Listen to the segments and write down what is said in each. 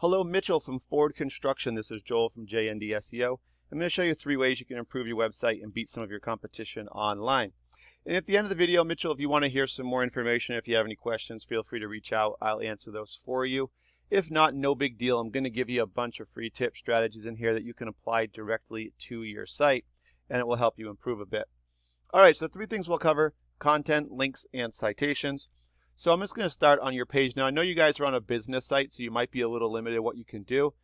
Hello, Mitchell from Ford Construction. This is Joel from JND SEO. I'm going to show you 3 ways you can improve your website and beat some of your competition online. And at the end of the video, Mitchell, if you want to hear some more information, if you have any questions, feel free to reach out. I'll answer those for you. If not, no big deal. I'm going to give you a bunch of free tips, strategies in here that you can apply directly to your site, and it will help you improve a bit. All right, so the 3 things we'll cover: content, links, and citations. So I'm just going to start on your page. Now, I know you guys are on a business site, so you might be a little limited what you can do.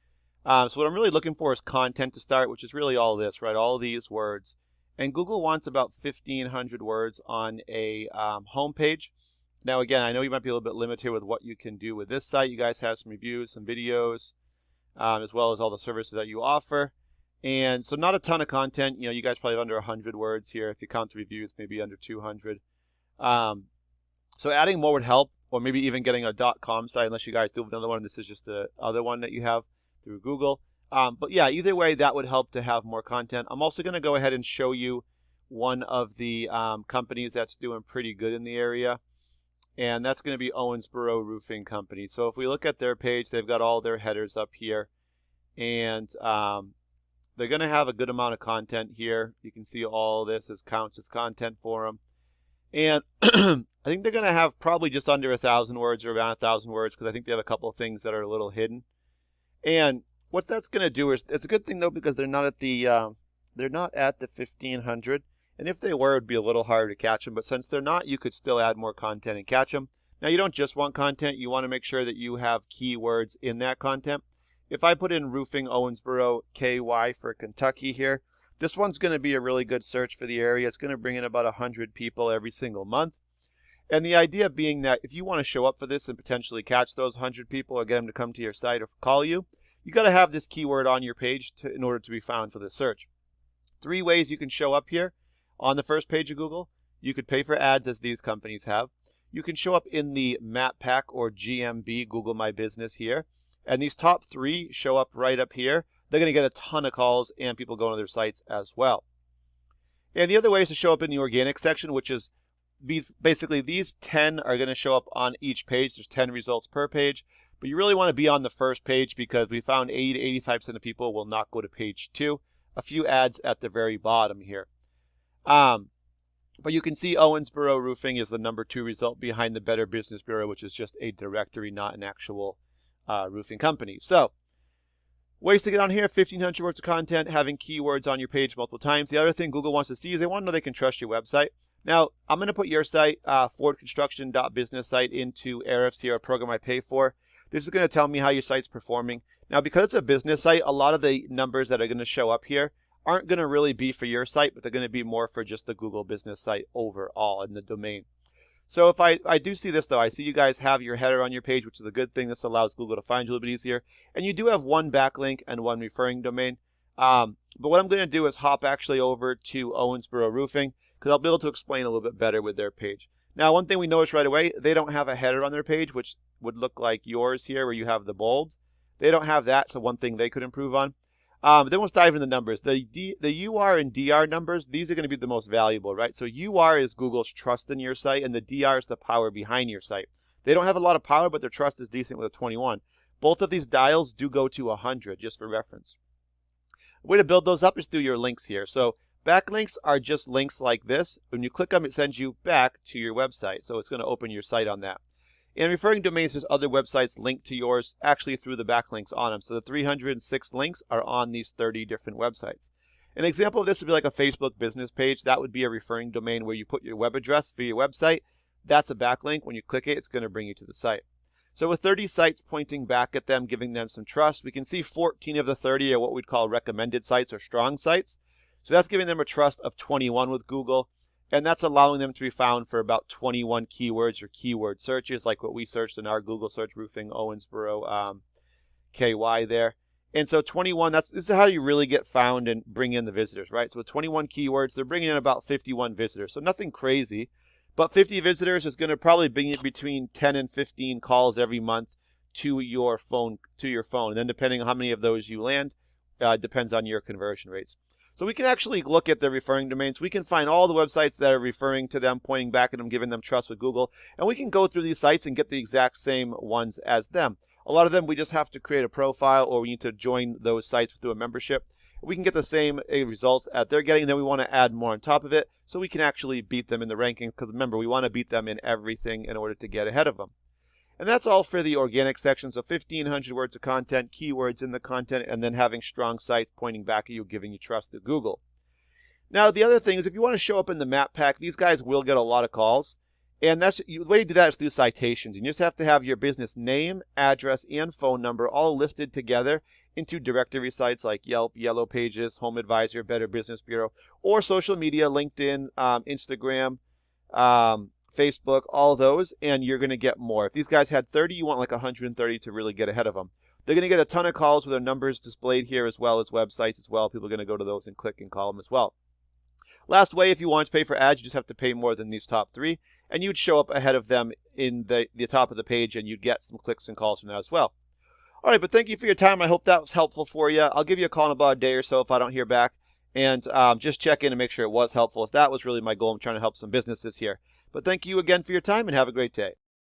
So what I'm really looking for is content to start, which is really all this, right? All these words. And Google wants about 1,500 words on a home page. Now, again, I know you might be a little bit limited with what you can do with this site. You guys have some reviews, some videos, as well as all the services that you offer. And so not a ton of content. You know, you guys probably have under 100 words here. If you count the reviews, maybe under 200. So adding more would help, or maybe even getting a .com site, unless you guys do another one. This is just the other one that you have through Google. But yeah, either way, that would help to have more content. I'm also going to go ahead and show you one of the companies that's doing pretty good in the area, and that's going to be Owensboro Roofing Company. So if we look at their page, they've got all their headers up here, and they're going to have a good amount of content here. You can see all this counts as content for them. And I think they're going to have probably just under 1,000 words or around 1,000 words, because I think they have a couple of things that are a little hidden. And what that's going to do is, it's a good thing though, because they're not at the 1,500. And if they were, it'd be a little harder to catch them. But since they're not, you could still add more content and catch them. Now, you don't just want content. You want to make sure that you have keywords in that content. If I put in roofing Owensboro KY for Kentucky here, this one's going to be a really good search for the area. It's going to bring in about 100 people every single month. And the idea being that if you want to show up for this and potentially catch those 100 people or get them to come to your site or call you, you got to have this keyword on your page in order to be found for this search. 3 ways you can show up here on the first page of Google. You could pay for ads, as these companies have. You can show up in the Map Pack or GMB, Google My Business here. And these top 3 show up right up here. They're going to get a ton of calls and people going to their sites as well. And the other way is to show up in the organic section, which is basically these 10 are going to show up on each page. There's 10 results per page. But you really want to be on the first page, because we found 80 to 85% of people will not go to page 2. A few ads at the very bottom here. But you can see Owensboro Roofing is the number 2 result behind the Better Business Bureau, which is just a directory, not an actual roofing company. So ways to get on here: 1,500 words of content, having keywords on your page multiple times. The other thing Google wants to see is they want to know they can trust your website. Now, I'm going to put your site, fordconstruction.business site, into Ahrefs here, a program I pay for. This is going to tell me how your site's performing. Now, because it's a business site, a lot of the numbers that are going to show up here aren't going to really be for your site, but they're going to be more for just the Google business site overall in the domain. So if I do see this, though, I see you guys have your header on your page, which is a good thing. This allows Google to find you a little bit easier. And you do have 1 backlink and 1 referring domain. But what I'm going to do is hop actually over to Owensboro Roofing, because I'll be able to explain a little bit better with their page. Now, one thing we noticed right away, they don't have a header on their page, which would look like yours here, where you have the bold. They don't have that, so one thing they could improve on. Then we'll dive into the numbers. The UR and DR numbers, these are going to be the most valuable, right? So UR is Google's trust in your site, and the DR is the power behind your site. They don't have a lot of power, but their trust is decent with a 21. Both of these dials do go to 100, just for reference. The way to build those up is through your links here. So backlinks are just links like this. When you click them, it sends you back to your website. So it's going to open your site on that. And referring domains, there's other websites linked to yours actually through the backlinks on them. So the 306 links are on these 30 different websites. An example of this would be like a Facebook business page. That would be a referring domain where you put your web address for your website. That's a backlink. When you click it, it's going to bring you to the site. So with 30 sites pointing back at them, giving them some trust, we can see 14 of the 30 are what we'd call recommended sites or strong sites. So that's giving them a trust of 21 with Google. And that's allowing them to be found for about 21 keywords or keyword searches, like what we searched in our Google search, roofing Owensboro KY there. And so 21, this is how you really get found and bring in the visitors, right? So with 21 keywords, they're bringing in about 51 visitors. So nothing crazy, but 50 visitors is going to probably bring in between 10 and 15 calls every month to your phone. And then depending on how many of those you land, depends on your conversion rates. So we can actually look at the referring domains. We can find all the websites that are referring to them, pointing back at them, giving them trust with Google. And we can go through these sites and get the exact same ones as them. A lot of them we just have to create a profile, or we need to join those sites through a membership. We can get the same results that they're getting, and then we want to add more on top of it so we can actually beat them in the rankings, because remember, we want to beat them in everything in order to get ahead of them. And that's all for the organic section. So 1,500 words of content, keywords in the content, and then having strong sites pointing back at you, giving you trust to Google. Now, the other thing is, if you want to show up in the map pack, these guys will get a lot of calls. And the way you do that is through citations. You just have to have your business name, address, and phone number all listed together into directory sites like Yelp, Yellow Pages, Home Advisor, Better Business Bureau, or social media, LinkedIn, Instagram, Facebook, all those, and you're going to get more. If these guys had 30, you want like 130 to really get ahead of them. They're going to get a ton of calls with their numbers displayed here, as well as websites as well. People are going to go to those and click and call them as well. Last way, if you want to pay for ads, you just have to pay more than these top three, and you'd show up ahead of them in the top of the page, and you'd get some clicks and calls from that as well. All right, but thank you for your time. I hope that was helpful for you. I'll give you a call in about a day or so if I don't hear back, and just check in and make sure it was helpful. That was really my goal. I'm trying to help some businesses here. But thank you again for your time, and have a great day.